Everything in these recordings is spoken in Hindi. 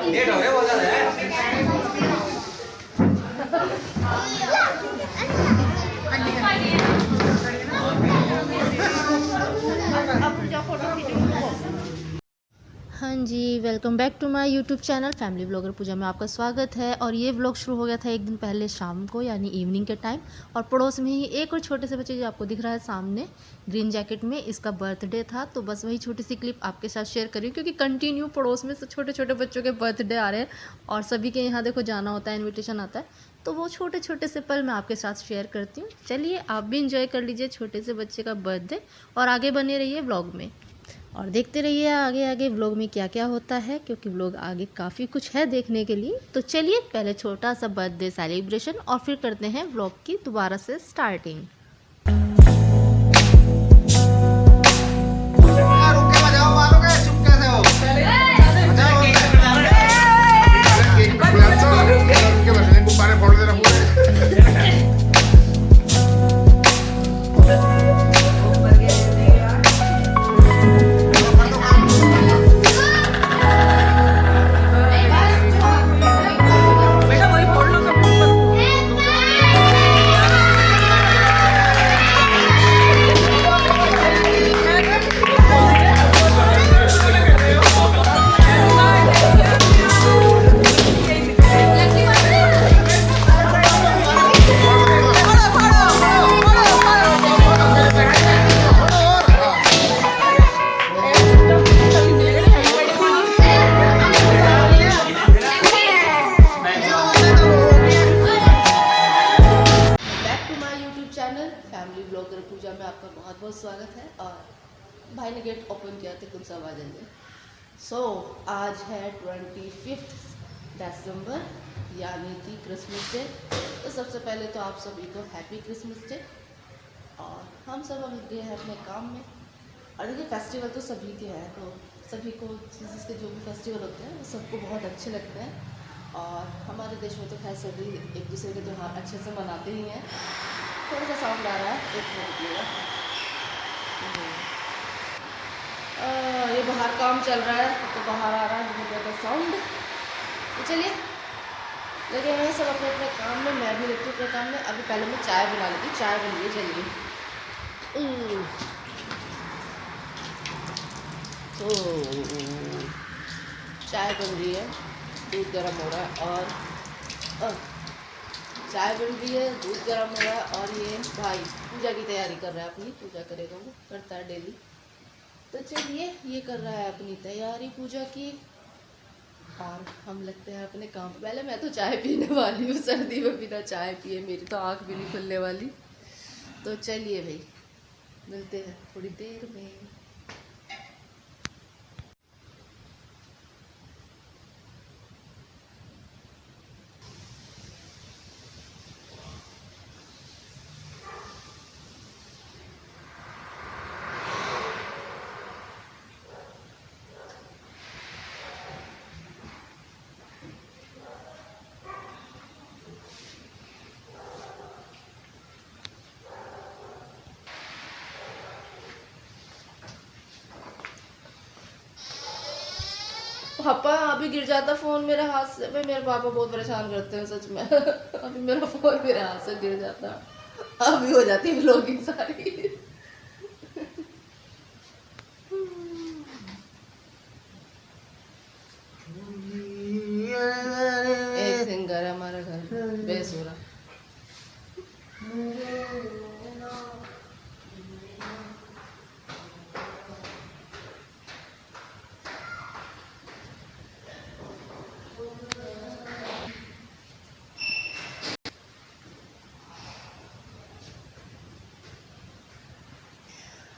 लेट हो रहे बहुत ज़्यादा है। हाँ जी, welcome back to my YouTube channel family blogger Pooja में आपका स्वागत है। और ये व्लॉग शुरू हो गया था एक दिन पहले शाम को, यानी इवनिंग के टाइम। और पड़ोस में ही एक और छोटे से बच्चे जो आपको दिख रहा है सामने ग्रीन जैकेट में, इसका बर्थडे था। तो बस वही छोटी सी क्लिप आपके साथ शेयर करी, क्योंकि कंटिन्यू पड़ोस में छोटे छोटे बच्चों के बर्थडे आ रहे हैं और सभी के यहाँ देखो जाना होता है, इन्विटेशन आता है। तो वो छोटे छोटे से पल मैं आपके साथ शेयर करती हूँ। चलिए आप भी इंजॉय कर लीजिए छोटे से बच्चे का बर्थडे, और आगे बने रहिए व्लॉग में और देखते रहिए आगे आगे व्लॉग में क्या क्या होता है, क्योंकि व्लॉग आगे काफ़ी कुछ है देखने के लिए। तो चलिए पहले छोटा सा बर्थडे सेलिब्रेशन और फिर करते हैं व्लॉग की दोबारा से स्टार्टिंग। फैमिली ब्लॉगर पूजा में आपका बहुत बहुत स्वागत है। और भाई ने गेट ओपन किया थे, कुछ आवाज आ जाए। सो आज है 25 दिसंबर, यानी कि क्रिसमस डे। तो सबसे पहले तो आप सभी को हैप्पी क्रिसमस डे। और हम सब अब गए हैं अपने काम में। और देखिए फेस्टिवल तो सभी के हैं, तो सभी को जिसके जो भी फेस्टिवल होते हैं वो सबको बहुत अच्छे लगते हैं। और हमारे देश में तो खैर सभी एक दूसरे के त्यौहार अच्छे से मनाते ही हैं। थोड़ा सा साउंड आ रहा है, एक मिनट रुकिएगा। ये बाहर काम चल रहा है तो बाहर आ रहा है बहुत ज़्यादा साउंड। तो चलिए लगे हुए सब अपने अपने काम में, मैं भी लगती हूँ अपने काम में। अभी पहले मैं चाय बना लेती, चाय बन रही है। चलिए तो चाय बन रही है, दूध गर्म हो रहा है और चाय बन रही है, दूध गर्म हो रहा है। और ये भाई पूजा की तैयारी कर रहा है, अपनी पूजा करेगा, वो करता है डेली। तो चलिए ये कर रहा है अपनी तैयारी पूजा की, और हम लगते हैं अपने काम पे। पहले मैं तो चाय पीने वाली हूँ, सर्दी में बिना चाय पिए मेरी तो आँख भी नहीं खुलने वाली। तो चलिए भाई मिलते हैं थोड़ी देर में। पापा अभी गिर जाता फ़ोन मेरे हाथ से। भाई मेरे पापा बहुत परेशान करते हैं सच में। अभी मेरा फ़ोन मेरे हाथ से गिर जाता, अभी हो जाती है व्लॉगिंग सारी। एक सिंगर है हमारा घर, बेसुरा।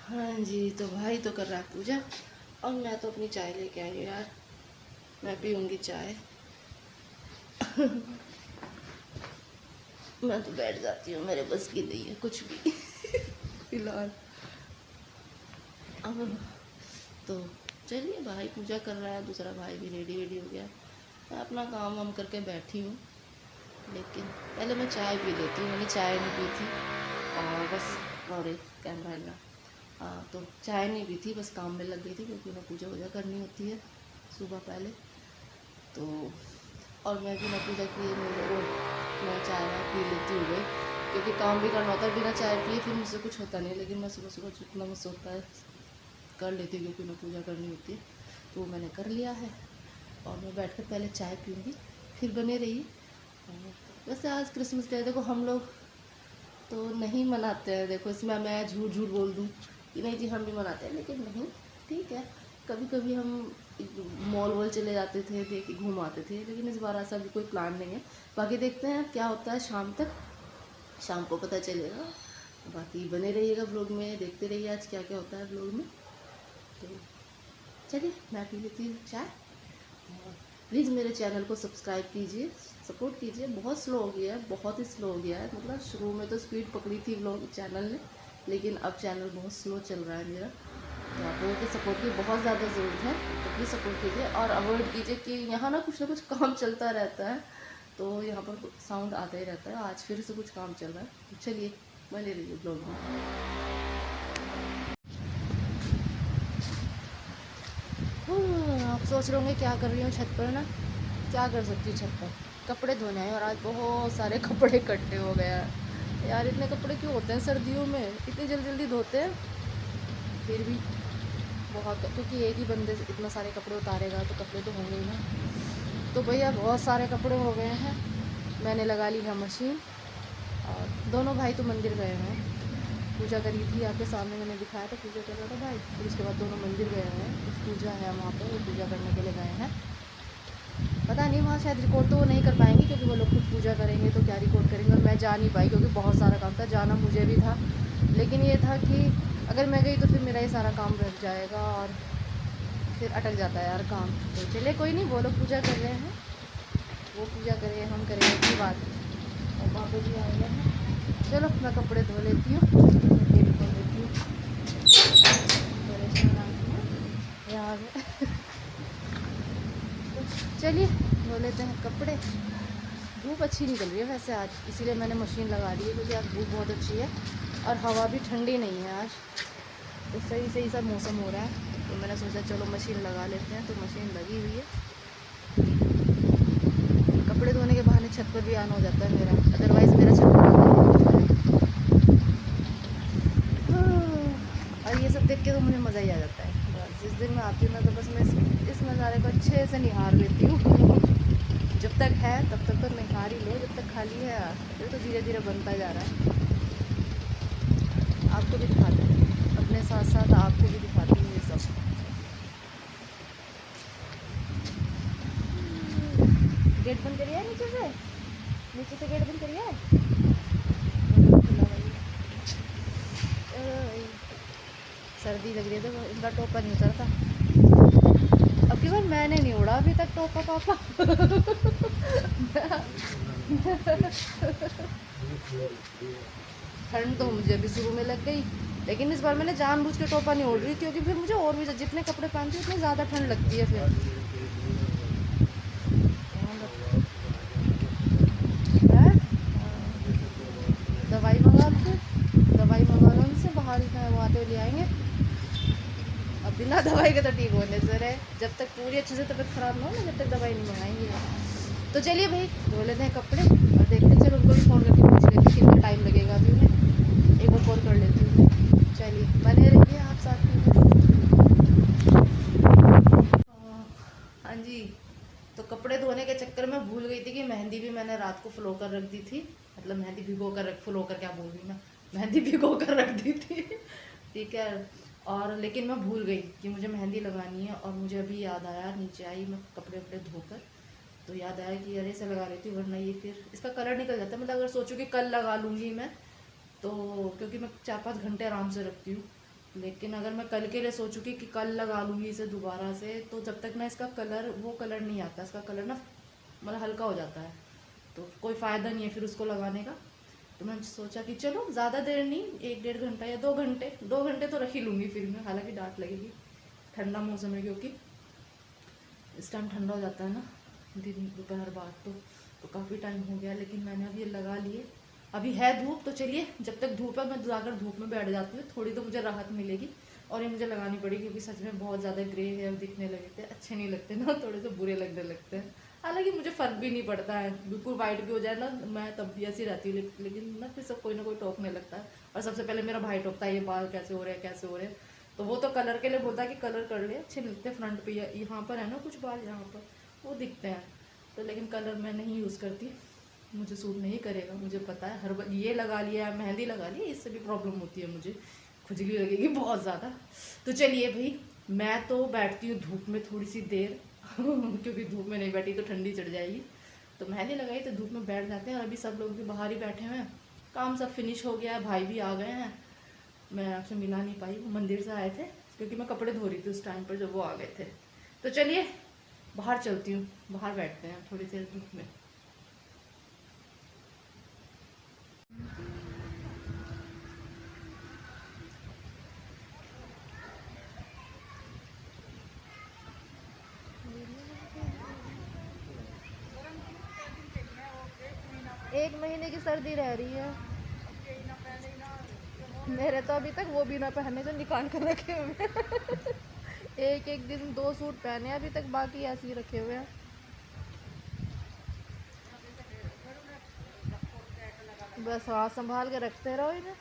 हाँ जी, तो भाई तो कर रहा है पूजा और मैं तो अपनी चाय लेके आई हूँ यार। मैं पीऊँगी चाय। मैं तो बैठ जाती हूँ, मेरे बस की नहीं है कुछ भी फिलहाल। तो चलिए भाई पूजा कर रहा है, दूसरा भाई भी रेडी हो गया। मैं अपना काम वाम करके बैठी हूँ, लेकिन पहले मैं चाय पी लेती हूँ। मैंने चाय नहीं पी थी और बस, और कैमरा हिल रहा। हाँ तो चाय नहीं पी थी, बस काम में लग गई थी, क्योंकि मैं पूजा वूजा करनी होती है सुबह पहले। तो और मैं बिना पूजा किए मैं चाय पी लेती हूँ भाई, क्योंकि काम भी करना होता है। बिना चाय पिए फिर मुझसे कुछ होता नहीं, लेकिन मैं सुबह सुबह जितना मुझसे होता है कर लेती हूँ, क्योंकि मैं पूजा करनी होती है। तो मैंने कर लिया है और मैं बैठकर पहले चाय पीऊँगी, फिर बने रहिए। वैसे आज क्रिसमस डे देखो हम लोग तो नहीं मनाते हैं, देखो इसमें मैं झूठ झूठ बोल दूँ कि नहीं जी हम भी मनाते हैं, लेकिन नहीं, ठीक है। कभी कभी हम मॉल वॉल चले जाते थे, देख घूम आते थे, लेकिन इस बार ऐसा भी कोई प्लान नहीं है। बाकी देखते हैं क्या होता है शाम तक, शाम को पता चलेगा। बाकी बने रहिएगा ब्लॉग में, देखते रहिए आज क्या क्या होता है ब्लॉग में। तो चलिए मैं पी लेती हूँ चाय। प्लीज़ मेरे चैनल को सब्सक्राइब कीजिए, सपोर्ट कीजिए। बहुत स्लो हो गया है, बहुत ही स्लो हो गया है। मतलब शुरू में तो स्पीड पकड़ी थी व्लॉग चैनल ने, लेकिन अब चैनल बहुत स्लो चल रहा है मेरा। तो आप लोगों के सपोर्ट की बहुत ज़्यादा ज़रूरत है, तो प्लीज़ सपोर्ट कीजिए और अवॉइड कीजिए कि यहाँ ना कुछ काम चलता रहता है, तो यहाँ पर साउंड आता ही रहता है। आज फिर से कुछ काम चल रहा है, तो चलिए बने रहिए ब्लॉग में। आप सोच रहे होंगे क्या कर रही हूँ छत पर ना, क्या कर सकती हूँ छत पर, कपड़े धोने हैं। और आज बहुत सारे कपड़े इकट्ठे हो गए हैं यार। इतने कपड़े क्यों होते हैं सर्दियों में, इतनी जल्दी जल्दी धोते हैं फिर भी बहुत, क्योंकि एक ही बंदे से इतना सारे कपड़े उतारेगा तो कपड़े तो होंगे ही ना। तो भैया बहुत सारे कपड़े हो गए हैं, मैंने लगा ली है मशीन। और दोनों भाई तो मंदिर गए हैं, पूजा करी थी आपके सामने मैंने दिखाया था, पूजा कर रहा था भाई। फिर उसके बाद दोनों मंदिर गए हैं, कुछ पूजा है वहाँ पर, वो पूजा करने के लिए गए हैं। पता नहीं वहाँ शायद रिकॉर्ड तो वो नहीं कर पाएंगे, क्योंकि वो लोग खुद पूजा करेंगे तो क्या रिकॉर्ड करेंगे। और मैं जा नहीं पाई क्योंकि बहुत सारा काम था, जाना मुझे भी था, लेकिन ये था कि अगर मैं गई तो फिर मेरा ये सारा काम रह जाएगा और फिर अटक जाता है यार काम। तो चले कोई नहीं, वो लोग पूजा कर रहे हैं, वो पूजा करें हम करें की बात। और बाबू जी आए हैं, चलो मैं कपड़े धो लेती हूँ, डेली कर लेती हूँ। यहाँ चलिए धो लेते हैं कपड़े। धूप अच्छी निकल रही है वैसे आज, इसीलिए मैंने मशीन लगा दी है, क्योंकि आज धूप बहुत अच्छी है और हवा भी ठंडी नहीं है आज, तो सही सही सा मौसम हो रहा है। तो मैंने सोचा चलो मशीन लगा लेते हैं, तो मशीन लगी हुई है। कपड़े धोने के बहाने छत पर भी आना हो जाता है मेरा, अदरवाइज़ मेरा छत पर और ये सब देख के तो मुझे मज़ा ही आ जाता है। बस जिस दिन मैं आती हूँ ना, तो बस मैं इस नज़ारे को अच्छे से निहार लेती हूँ। जब तक है तब तक तो निहार ही लो, जब तक खाली है फिर तो धीरे धीरे बनता जा रहा है। आपको भी दिखाते हैं, अपने साथ साथ आपको भी दिखाती हूँ ये सब। गेट बंद करिए नीचे से गेट बंद करिए। सर्दी लग रही है तो इनका टोपा नहीं उतरता। अब की बार मैंने नहीं उड़ा अभी तक टोपा पापा। ठंड तो मुझे अभी शुरू में लग गई, लेकिन इस बार मैंने जानबूझ के टोपा नहीं ओढ़ रही, क्योंकि फिर मुझे और भी जितने कपड़े पहनती हूँ उतनी ज़्यादा ठंड लगती है। फिर दवाई मंगा लो उनसे, बाहर वो आते हुए ले आएंगे। अब बिना दवाई के तो ठीक होने से रहे, जब तक पूरी अच्छे से तबीयत ख़राब ना हो ना, जब तक दवाई नहीं मंगाएंगे। तो चलिए भाई धो लेते हैं कपड़े और देखते हैं। चलो उनको भी फ़ोन करके पूछ लेते हैं कितना टाइम लगेगा अभी उन्हें, एक बार कॉल कर लेती हूँ। चलिए बने रहिए आप साथ में। हाँ जी, तो कपड़े धोने के चक्कर में भूल गई थी कि मेहंदी भी मैंने रात को फ्लो कर रख दी थी। मतलब मेहंदी भिगो कर फ्लो कर क्या बोल रही मैं, मेहंदी भिगो कर रख दी थी। ठीक है, और लेकिन मैं भूल गई कि मुझे मेहंदी लगानी है। और मुझे अभी याद आया, नीचे आई मैं कपड़े वपड़े धोकर, तो याद आया कि अरे से लगा लेती हूँ, वरना ये फिर इसका कलर निकल जाता है। मतलब अगर सोचूँ कि कल लगा लूँगी मैं, तो क्योंकि मैं 4-5 घंटे आराम से रखती हूँ, लेकिन अगर मैं कल के लिए सोचूँ कि कल लगा लूँगी इसे दोबारा से, तो जब तक ना इसका कलर वो कलर नहीं आता, इसका कलर ना मतलब हल्का हो जाता है, तो कोई फ़ायदा नहीं है फिर उसको लगाने का। तो मैंने सोचा कि चलो ज़्यादा देर नहीं, 1-1.5 घंटा या 2 घंटे तो रख ही लूँगी फिर मैं। हालांकि डांट लगेगी, ठंडा मौसम है, क्योंकि इस टाइम ठंडा हो जाता है ना दिन दोपहर बाद, तो काफ़ी टाइम हो गया। लेकिन मैंने अभी ये लगा लिए, अभी है धूप, तो चलिए जब तक धूप है मैं जाकर धूप में बैठ जाती हूँ, थोड़ी तो मुझे राहत मिलेगी। और ये मुझे लगानी पड़ी क्योंकि सच में बहुत ज़्यादा ग्रे हेयर दिखने लगे थे, अच्छे नहीं लगते ना, थोड़े से बुरे लगने लगते हैं। हालांकि मुझे फ़र्क भी नहीं पड़ता है, बिल्कुल वाइट भी हो जाए ना मैं तब भी ऐसी रहती हूँ, लेकिन ना फिर सब कोई ना कोई टोकने लगता है। और सबसे पहले मेरा भाई टोकता है ये बाल कैसे हो रहे हैं कैसे हो रहे हैं, तो वो तो कलर के लिए बोलता है कि कलर कर ले, अच्छे नहीं लगते फ्रंट पे, यहाँ पर है ना कुछ बाल यहाँ पर वो दिखते हैं, तो लेकिन कलर मैं नहीं यूज़ करती, मुझे सूट नहीं करेगा, मुझे पता है। हर बार ये लगा लिया, मेहंदी लगा ली, इससे भी प्रॉब्लम होती है, मुझे खुजली लगेगी बहुत ज़्यादा। तो चलिए भाई, मैं तो बैठती हूँ धूप में थोड़ी सी देर क्योंकि धूप में नहीं बैठी तो ठंडी चढ़ जाएगी, तो मेहंदी लगाई तो धूप में बैठ जाते हैं। और अभी सब लोग भी बाहर ही बैठे हुए हैं, काम सब फिनिश हो गया है, भाई भी आ गए हैं। मैं आपसे मिला नहीं पाई, वो मंदिर से आए थे क्योंकि मैं कपड़े धो रही थी उस टाइम पर जब वो आ गए थे। तो चलिए बाहर चलती हूँ, बाहर बैठते हैं थोड़ी देर धूप में। एक महीने की सर्दी रह रही है मेरे, तो अभी तक वो भी ना पहने जो निकाल कर रखे हुए हैं एक एक दिन 2 सूट पहने अभी तक, बाकी ऐसे ही रखे हुए हैं। बस हाथ संभाल के रखते रहो इन्हें।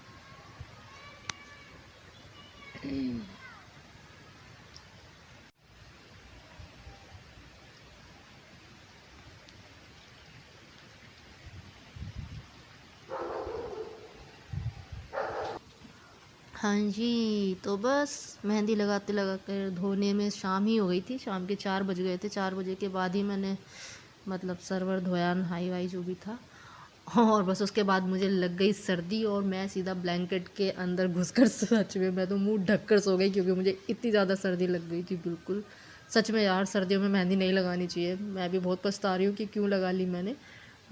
हाँ जी, तो बस मेहंदी लगाते लगाकर धोने में शाम ही हो गई थी, शाम के 4 बज गए थे। 4 बजे के बाद ही मैंने मतलब सरवर धोया, नहाई वाई जो भी था, और बस उसके बाद मुझे लग गई सर्दी और मैं सीधा ब्लैंकेट के अंदर घुसकर सच में मैं तो मुंह ढककर सो गई क्योंकि मुझे इतनी ज़्यादा सर्दी लग गई थी बिल्कुल। सच में यार, सर्दियों में मेहंदी नहीं लगानी चाहिए, मैं भी बहुत पछता रही हूँ कि क्यों लगा ली मैंने।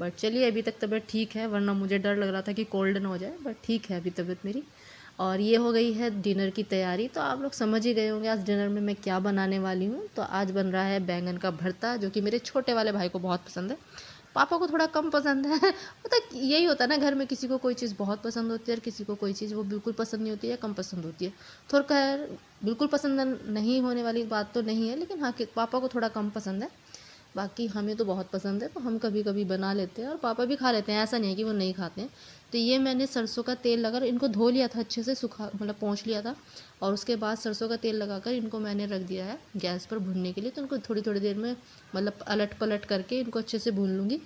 बट चलिए, अभी तक तबीयत ठीक है, वरना मुझे डर लग रहा था कि कोल्ड ना हो जाए, बट ठीक है अभी तबीयत मेरी। और ये हो गई है डिनर की तैयारी, तो आप लोग समझ ही गए होंगे आज डिनर में मैं क्या बनाने वाली हूँ। तो आज बन रहा है बैंगन का भरता, जो कि मेरे छोटे वाले भाई को बहुत पसंद है, पापा को थोड़ा कम पसंद है मतलब यही होता है ना, घर में किसी को कोई चीज़ बहुत पसंद होती है और किसी को कोई चीज़ वो बिल्कुल पसंद नहीं होती है या कम पसंद होती है। थोड़ा खैर बिल्कुल पसंद नहीं होने वाली बात तो नहीं है, लेकिन हाँ पापा को थोड़ा कम पसंद है, बाकी हमें तो बहुत पसंद है, तो हम कभी कभी बना लेते हैं और पापा भी खा लेते हैं, ऐसा नहीं है कि वो नहीं खाते हैं। तो ये मैंने सरसों का तेल लगाकर इनको धो लिया था अच्छे से, सूखा मतलब पोंछ लिया था, और उसके बाद सरसों का तेल लगाकर इनको मैंने रख दिया है गैस पर भुनने के लिए। तो इनको थोड़ी थोड़ी देर में मतलब अलट पलट करके इनको अच्छे से भून लूँगी।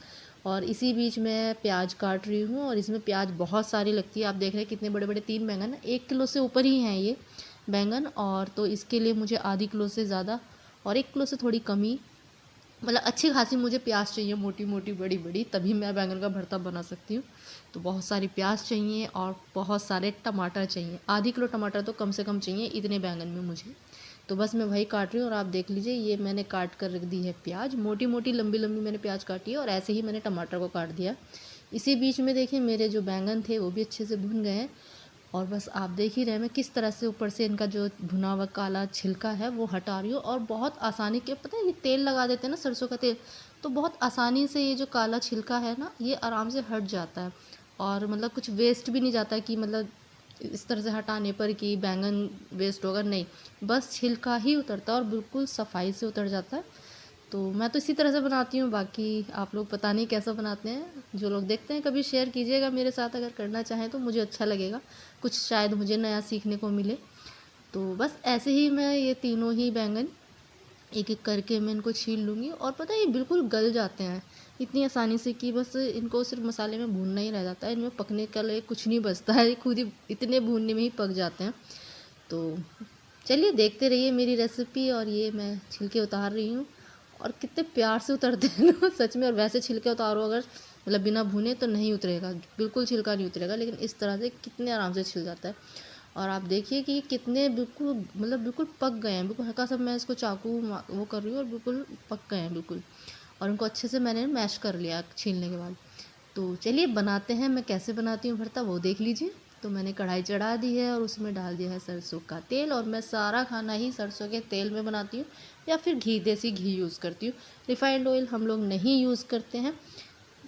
और इसी बीच मैं प्याज काट रही हूँ, और इसमें प्याज बहुत सारी लगती है, आप देख रहे हैं कितने बड़े बड़े 3 बैंगन, 1 किलो से ऊपर ही हैं ये बैंगन, और तो इसके लिए मुझे आधी किलो से ज़्यादा और 1 किलो से थोड़ी कमी, मतलब अच्छी खासी मुझे प्याज चाहिए, मोटी मोटी बड़ी बड़ी, तभी मैं बैंगन का भरता बना सकती हूँ। तो बहुत सारी प्याज चाहिए और बहुत सारे टमाटर चाहिए, आधी किलो टमाटर तो कम से कम चाहिए इतने बैंगन में मुझे। तो बस मैं वही काट रही हूँ, और आप देख लीजिए ये मैंने काट कर रख दी है प्याज, मोटी मोटी लंबी लंबी मैंने प्याज काटी है, और ऐसे ही मैंने टमाटर को काट दिया। इसी बीच में देखिए मेरे जो बैंगन थे वो भी अच्छे से भुन गए हैं, और बस आप देख ही रहे हैं मैं किस तरह से ऊपर से इनका जो भुना हुआ काला छिलका है वो हटा रही हूँ। और बहुत आसानी के, पता है ये तेल लगा देते हैं ना सरसों का तेल, तो बहुत आसानी से ये जो काला छिलका है ना ये आराम से हट जाता है, और मतलब कुछ वेस्ट भी नहीं जाता कि मतलब इस तरह से हटाने पर कि बैंगन वेस्ट होगा, नहीं, बस छिलका ही उतरता है और बिल्कुल सफाई से उतर जाता है। तो मैं तो इसी तरह से बनाती हूँ, बाकी आप लोग पता नहीं कैसा बनाते हैं, जो लोग देखते हैं कभी शेयर कीजिएगा मेरे साथ, अगर करना चाहें तो मुझे अच्छा लगेगा, कुछ शायद मुझे नया सीखने को मिले। तो बस ऐसे ही मैं ये तीनों ही बैंगन एक एक करके मैं इनको छील लूँगी, और पता है ये बिल्कुल गल जाते हैं इतनी आसानी से कि बस इनको सिर्फ मसाले में भूनना ही रह जाता है, इनमें पकने के लिए कुछ नहीं बचता है, खुद ही इतने भूनने में ही पक जाते हैं। तो चलिए देखते रहिए मेरी रेसिपी, और ये मैं छिलके उतार रही हूँ, और कितने प्यार से उतरते हैं ना सच में। और वैसे छिलके उतारो अगर मतलब बिना भुने तो नहीं उतरेगा, बिल्कुल छिलका नहीं उतरेगा, लेकिन इस तरह से कितने आराम से छिल जाता है। और आप देखिए कि कितने बिल्कुल मतलब बिल्कुल पक गए हैं, बिल्कुल हल्का सा मैं इसको चाकू वो कर रही हूँ और बिल्कुल पक गए हैं बिल्कुल, और उनको अच्छे से मैंने मैश कर लिया छीलने के बाद। तो चलिए बनाते हैं, मैं कैसे बनाती हूँ भरता वो देख लीजिए। तो मैंने कढ़ाई चढ़ा दी है और उसमें डाल दिया है सरसों का तेल, और मैं सारा खाना ही सरसों के तेल में बनाती हूँ, या फिर घी, देसी घी यूज़ करती हूँ। रिफाइंड ऑयल हम लोग नहीं यूज़ करते हैं।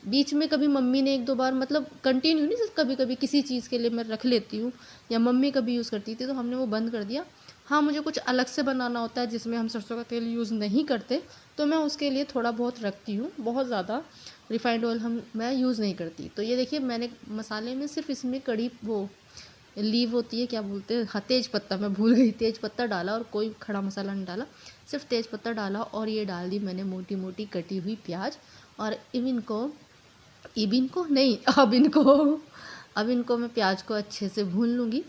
बीच में कभी मम्मी ने 1-2 बार, मतलब कंटिन्यू नहीं, सिर्फ कभी कभी किसी चीज़ के लिए मैं रख लेती हूँ, या मम्मी कभी यूज़ करती थी तो हमने वो बंद कर दिया। हाँ, मुझे कुछ अलग से बनाना होता है जिसमें हम सरसों का तेल यूज़ नहीं करते, तो मैं उसके लिए थोड़ा बहुत रखती हूँ। बहुत ज़्यादा रिफाइंड ऑयल मैं यूज़ नहीं करती। तो ये देखिए मैंने मसाले में सिर्फ इसमें कड़ी वो लीव होती है, क्या बोलते हैं, हाँ तेज पत्ता, मैं भूल गई, तेज पत्ता डाला और कोई खड़ा मसाला नहीं डाला, सिर्फ तेज पत्ता डाला और ये डाल दी मैंने मोटी मोटी कटी हुई प्याज। और अब इनको मैं प्याज को अच्छे से भून लूँगी।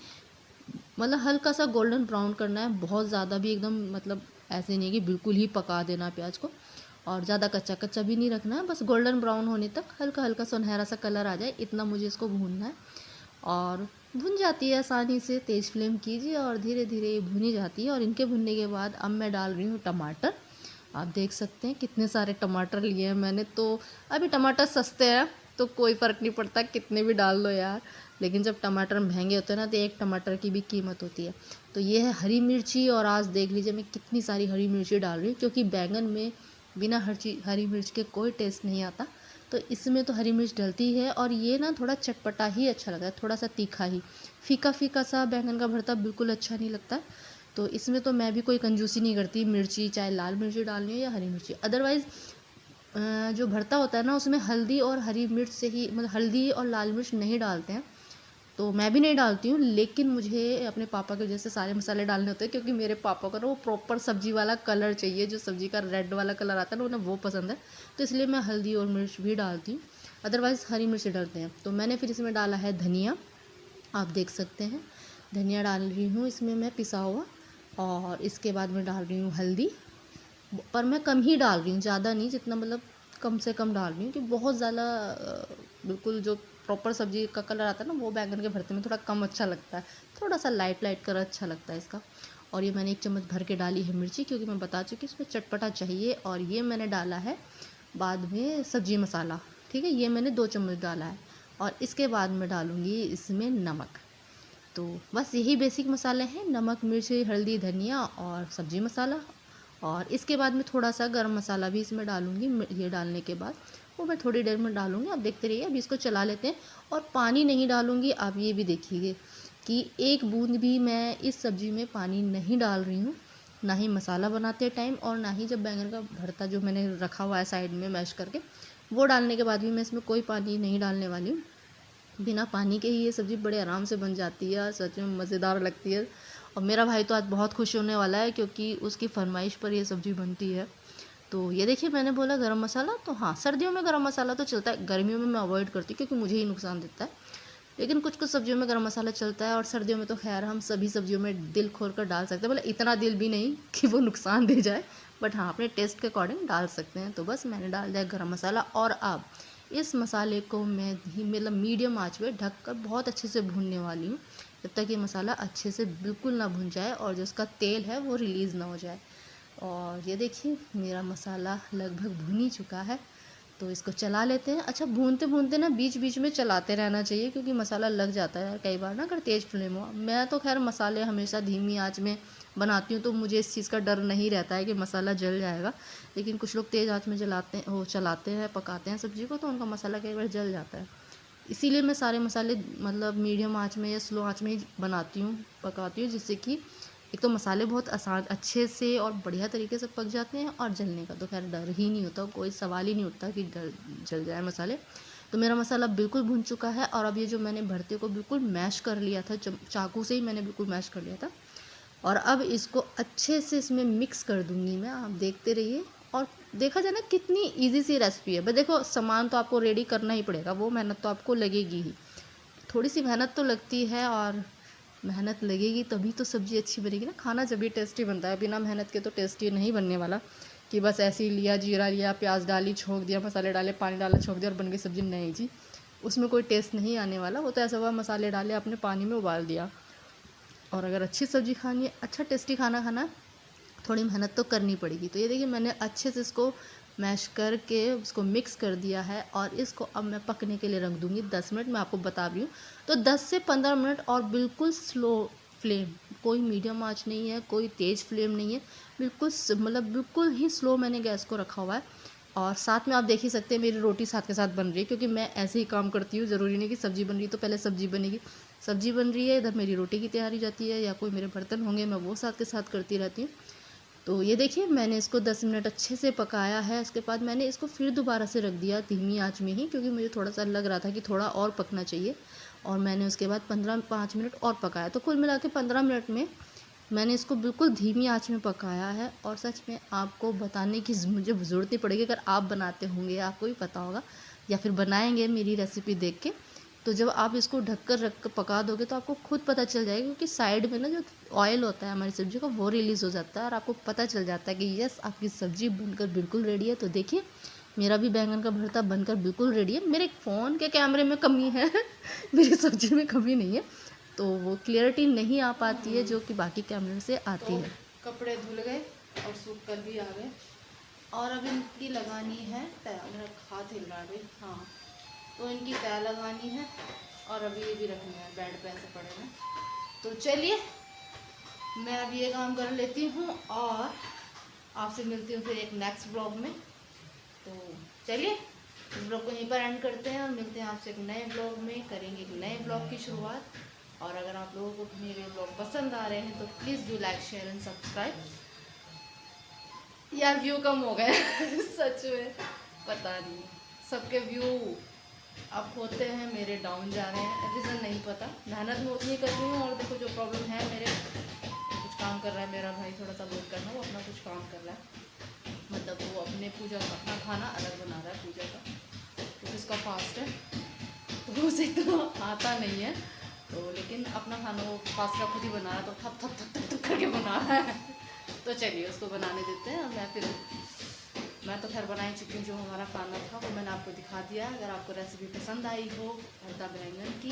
मतलब हल्का सा गोल्डन ब्राउन करना है, बहुत ज़्यादा भी एकदम मतलब ऐसे नहीं कि बिल्कुल ही पका देना प्याज को, और ज़्यादा कच्चा कच्चा भी नहीं रखना है, बस गोल्डन ब्राउन होने तक हल्का हल्का सुनहरा सा कलर आ जाए, इतना मुझे इसको भूनना है। और भुन जाती है आसानी से, तेज़ फ्लेम कीजिए और धीरे धीरे ये भुनी जाती है। और इनके भुनने के बाद अब मैं डाल रही हूँ टमाटर। आप देख सकते हैं कितने सारे टमाटर लिए हैं मैंने। तो अभी टमाटर सस्ते हैं तो कोई फ़र्क नहीं पड़ता, कितने भी डाल लो यार, लेकिन जब टमाटर महंगे होते हैं ना तो एक टमाटर की भी कीमत होती है। तो ये है हरी मिर्ची, और आज देख लीजिए मैं कितनी सारी हरी मिर्ची डाल रही हूँ, क्योंकि बैंगन में बिना हरी मिर्च के कोई टेस्ट नहीं आता, तो इसमें तो हरी मिर्च डलती है। और ये ना थोड़ा चटपटा ही अच्छा लगता है, थोड़ा सा तीखा ही, फीका फीका सा बैंगन का भरता बिल्कुल अच्छा नहीं लगता। तो इसमें तो मैं भी कोई कंजूसी नहीं करती, मिर्ची चाहे लाल मिर्ची डालनी हो या हरी मिर्ची। अदरवाइज़ जो भरता होता है ना उसमें हल्दी और हरी मिर्च से ही, मतलब हल्दी और लाल मिर्च नहीं डालते हैं, तो मैं भी नहीं डालती हूँ। लेकिन मुझे अपने पापा की वजह से सारे मसाले डालने होते हैं, क्योंकि मेरे पापा को ना वो प्रॉपर सब्जी वाला कलर चाहिए, जो सब्जी का रेड वाला कलर आता है ना, उन्हें वो पसंद है। तो इसलिए मैं हल्दी और मिर्च भी डालती हूँ, अदरवाइज़ हरी मिर्च डालते हैं। तो मैंने फिर इसमें डाला है धनिया, आप देख सकते हैं धनिया डाल रही हूँ इसमें मैं पिसा हुआ। और इसके बाद मैं डाल रही हूँ हल्दी, पर मैं कम ही डाल रही हूँ, ज़्यादा नहीं, जितना मतलब कम से कम डाल रही हूँ, कि बहुत ज़्यादा बिल्कुल जो प्रॉपर सब्जी का कलर आता है ना वो बैंगन के भरते में थोड़ा कम अच्छा लगता है, थोड़ा सा लाइट लाइट कलर अच्छा लगता है इसका। और ये मैंने 1 चम्मच भर के डाली है मिर्ची, क्योंकि मैं बता चुकी इसमें चटपटा चाहिए। और ये मैंने डाला है बाद में सब्जी मसाला, ठीक है, ये मैंने 2 चम्मच डाला है। और इसके बाद मैं डालूँगी इसमें नमक। तो बस यही बेसिक मसाले हैं, नमक, मिर्च, हल्दी, धनिया और सब्जी मसाला। और इसके बाद मैं थोड़ा सा गरम मसाला भी इसमें डालूँगी, ये डालने के बाद वो मैं थोड़ी देर में डालूँगी, आप देखते रहिए। अभी इसको चला लेते हैं, और पानी नहीं डालूँगी, आप ये भी देखिए कि एक बूंद भी मैं इस सब्ज़ी में पानी नहीं डाल रही हूँ, ना ही मसाला बनाते टाइम और ना ही जब बैंगन का भरता जो मैंने रखा हुआ है साइड में मैश करके वो डालने के बाद भी मैं इसमें कोई पानी नहीं डालने वाली हूँ। बिना पानी के ही ये सब्ज़ी बड़े आराम से बन जाती है, सच में मज़ेदार लगती है। और मेरा भाई तो आज बहुत खुश होने वाला है, क्योंकि उसकी फरमाइश पर ये सब्ज़ी बनती है। तो ये देखिए मैंने बोला गरम मसाला, तो हाँ सर्दियों में गरम मसाला तो चलता है, गर्मियों में मैं अवॉइड करती हूँ क्योंकि मुझे ही नुकसान देता है। लेकिन कुछ कुछ सब्जियों में गरम मसाला चलता है, और सर्दियों में तो खैर हम सभी सब्जियों में दिल खोल कर डाल सकते हैं, मतलब इतना दिल भी नहीं कि वो नुकसान दे जाए, बट हाँ अपने टेस्ट के अकॉर्डिंग डाल सकते हैं। तो बस मैंने डाल दिया गरम मसाला, और अब इस मसाले को मैं मतलब मीडियम आंच पे ढक कर बहुत अच्छे से भूनने वाली हूँ, जब तक ये मसाला अच्छे से बिल्कुल ना भुन जाए और जो उसका तेल है वो रिलीज़ ना हो जाए। और ये देखिए मेरा मसाला लगभग भुन ही चुका है, तो इसको चला लेते हैं। अच्छा भूनते भूनते ना बीच बीच में चलाते रहना चाहिए, क्योंकि मसाला लग जाता है कई बार ना अगर तेज़ फ्लेम हो। मैं तो खैर मसाले हमेशा धीमी आंच में बनाती हूँ, तो मुझे इस चीज़ का डर नहीं रहता है कि मसाला जल जाएगा। लेकिन कुछ लोग तेज़ आंच में चलाते हैं पकाते हैं सब्ज़ी को, तो उनका मसाला कई बार जल जाता है। इसीलिए मैं सारे मसाले मतलब मीडियम आंच में या स्लो आंच में ही बनाती हूँ पकाती हूँ, जिससे कि एक तो मसाले बहुत आसान अच्छे से और बढ़िया तरीके से पक जाते हैं, और जलने का तो खैर डर ही नहीं होता, कोई सवाल ही नहीं उठता कि जल जाए मसाले। तो मेरा मसाला बिल्कुल भुन चुका है, और अब ये जो मैंने भरते को बिल्कुल मैश कर लिया था, चाकू से ही मैंने बिल्कुल मैश कर लिया था, और अब इसको अच्छे से इसमें मिक्स कर दूँगी मैं, आप देखते रहिए। और देखा जाए ना कितनी ईज़ी सी रेसिपी है, बस देखो सामान तो आपको रेडी करना ही पड़ेगा, वो मेहनत तो आपको लगेगी ही, थोड़ी सी मेहनत तो लगती है, और मेहनत लगेगी तभी तो सब्ज़ी अच्छी बनेगी ना, खाना जब भी टेस्टी बनता है, बिना मेहनत के तो टेस्टी नहीं बनने वाला, कि बस ऐसे ही लिया, जीरा लिया, प्याज डाली, छोंक दिया, मसाले डाले, पानी डाला, छोंक दिया और बन गई सब्ज़ी। नहीं जी, उसमें कोई टेस्ट नहीं आने वाला। वो तो ऐसा हुआ मसाले डाले आपने पानी में उबाल दिया। और अगर अच्छी सब्ज़ी खानी है, अच्छा टेस्टी खाना खाना है, थोड़ी मेहनत तो करनी पड़ेगी। तो ये देखिए मैंने अच्छे से इसको मैश करके उसको मिक्स कर दिया है, और इसको अब मैं पकने के लिए रख दूँगी 10 मिनट, मैं आपको बता रही हूँ। तो 10 से 15 मिनट, और बिल्कुल स्लो फ्लेम, कोई मीडियम आंच नहीं है, कोई तेज़ फ्लेम नहीं है, बिल्कुल मतलब बिल्कुल ही स्लो मैंने गैस को रखा हुआ है। और साथ में आप देख ही सकते हैं मेरी रोटी साथ के साथ बन रही है, क्योंकि मैं ऐसे ही काम करती हूँ, ज़रूरी नहीं कि सब्ज़ी बन रही तो पहले सब्ज़ी बनेगी, सब्जी बन रही है, इधर मेरी रोटी की तैयारी जाती है, या कोई मेरे बर्तन होंगे मैं वो साथ के साथ करती रहती हूँ। तो ये देखिए मैंने इसको 10 मिनट अच्छे से पकाया है। उसके बाद मैंने इसको फिर दोबारा से रख दिया धीमी आंच में ही, क्योंकि मुझे थोड़ा सा लग रहा था कि थोड़ा और पकना चाहिए। और मैंने उसके बाद 5 मिनट और पकाया। तो कुल मिला के 15 मिनट में मैंने इसको बिल्कुल धीमी आंच में पकाया है। और सच में आपको बताने की मुझे ज़रूरत नहीं पड़ेगी, अगर आप बनाते होंगे आपको भी पता होगा, या फिर बनाएंगे मेरी रेसिपी देख के। तो जब आप इसको ढककर रख कर पका दोगे तो आपको खुद पता चल जाएगा, क्योंकि साइड में ना जो ऑयल होता है हमारी सब्ज़ी का वो रिलीज़ हो जाता है और आपको पता चल जाता है कि यस आपकी सब्ज़ी बनकर बिल्कुल रेडी है। तो देखिए मेरा भी बैंगन का भरता बनकर बिल्कुल रेडी है। मेरे फ़ोन के कैमरे में कमी है मेरी सब्ज़ी में कमी नहीं है, तो वो क्लियरिटी नहीं आ पाती है जो कि बाकी कैमरे से आती है। कपड़े धुल गए और सूख कर भी आ गए, और अब इनकी लगानी है तय। मेरा हाथ हिल रहा है भाई, हाँ, तो इनकी तय लगानी है और अभी ये भी रखना है, बेड पे ऐसे पड़े हैं। तो चलिए मैं अभी ये काम कर लेती हूँ और आपसे मिलती हूँ फिर एक नेक्स्ट ब्लॉग में। तो चलिए इस ब्लॉग को यहीं पर एंड करते हैं और मिलते हैं आपसे एक नए ब्लॉग में, करेंगे एक नए ब्लॉग की शुरुआत। और अगर आप लोगों को मेरे ब्लॉग पसंद आ रहे हैं तो please do like share and subscribe. यार व्यू कम हो गए सच में पता नहीं, सबके व्यू अप होते हैं, मेरे डाउन जा रहे हैं, रीज़न नहीं पता। मेहनत में उतनी कर रही हूँ और देखो जो प्रॉब्लम है, मेरे कुछ काम कर रहा है मेरा भाई, थोड़ा सा वेट करना, वो अपना कुछ काम कर रहा है, मतलब वो अपने पूजा का अपना खाना अलग बना रहा है पूजा का, क्योंकि उसका फास्ट है तो उसे इतना आता नहीं है। तो लेकिन अपना खाना वो फास्ट का खुद ही बना रहा है, तो थप थप थप थप थप करके बना रहा है तो चलिए उसको बनाने देते हैं। मैं तो खैर बना ही चुकी हूँ, जो हमारा खाना था वो मैंने आपको दिखा दिया। अगर आपको रेसिपी पसंद आई हो भरता बैंगन की,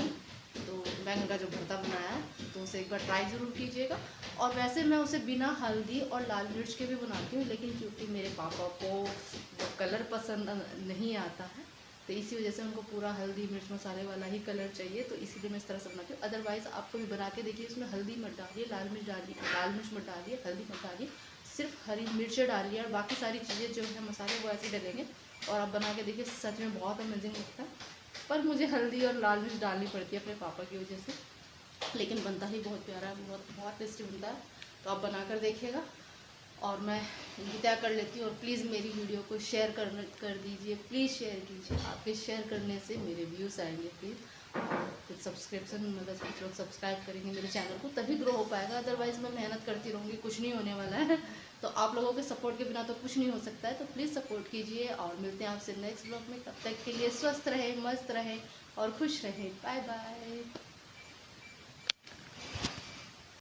तो बैंगन का जो भरता बनाया तो उसे एक बार ट्राई ज़रूर कीजिएगा। और वैसे मैं उसे बिना हल्दी और लाल मिर्च के भी बनाती हूँ, लेकिन क्योंकि मेरे पापा को वो कलर पसंद नहीं आता है, तो इसी वजह से उनको पूरा हल्दी मिर्च मसाले वाला ही कलर चाहिए, तो इसीलिए मैं इस तरह से बनाती हूँ। अदरवाइज़ आपको भी बना के देखिए, इसमें हल्दी मत डालिए, लाल मिर्च डालिए, लाल मिर्च मत डालिए, हल्दी मत डालिए, सिर्फ हरी मिर्च डालिए और बाकी सारी चीज़ें जो है मसाले वो ऐसे डलेंगे। और आप बना के देखिए, सच में बहुत अमेजिंग लगता है। पर मुझे हल्दी और लाल मिर्च डालनी पड़ती है अपने पापा की वजह से, लेकिन बनता ही बहुत प्यारा है, बहुत बहुत टेस्टी बनता है। तो आप बना कर देखिएगा। और मैं तय कर लेती हूँ, और प्लीज़ मेरी वीडियो को शेयर कर दीजिए, प्लीज़ शेयर कीजिए, आपके शेयर करने से मेरे व्यूज़ आएंगे प्लीज़। और फिर सब्सक्रिप्शन, मतलब कुछ लोग सब्सक्राइब करेंगे मेरे चैनल को तभी ग्रो हो पाएगा, अदरवाइज़ मैं मेहनत करती रहूँगी, कुछ नहीं होने वाला है तो आप लोगों के सपोर्ट के बिना तो कुछ नहीं हो सकता है। तो प्लीज़ सपोर्ट कीजिए और मिलते हैं आपसे नेक्स्ट ब्लॉग में। तब तक के लिए स्वस्थ रहें, मस्त रहें और खुश रहें। Bye bye.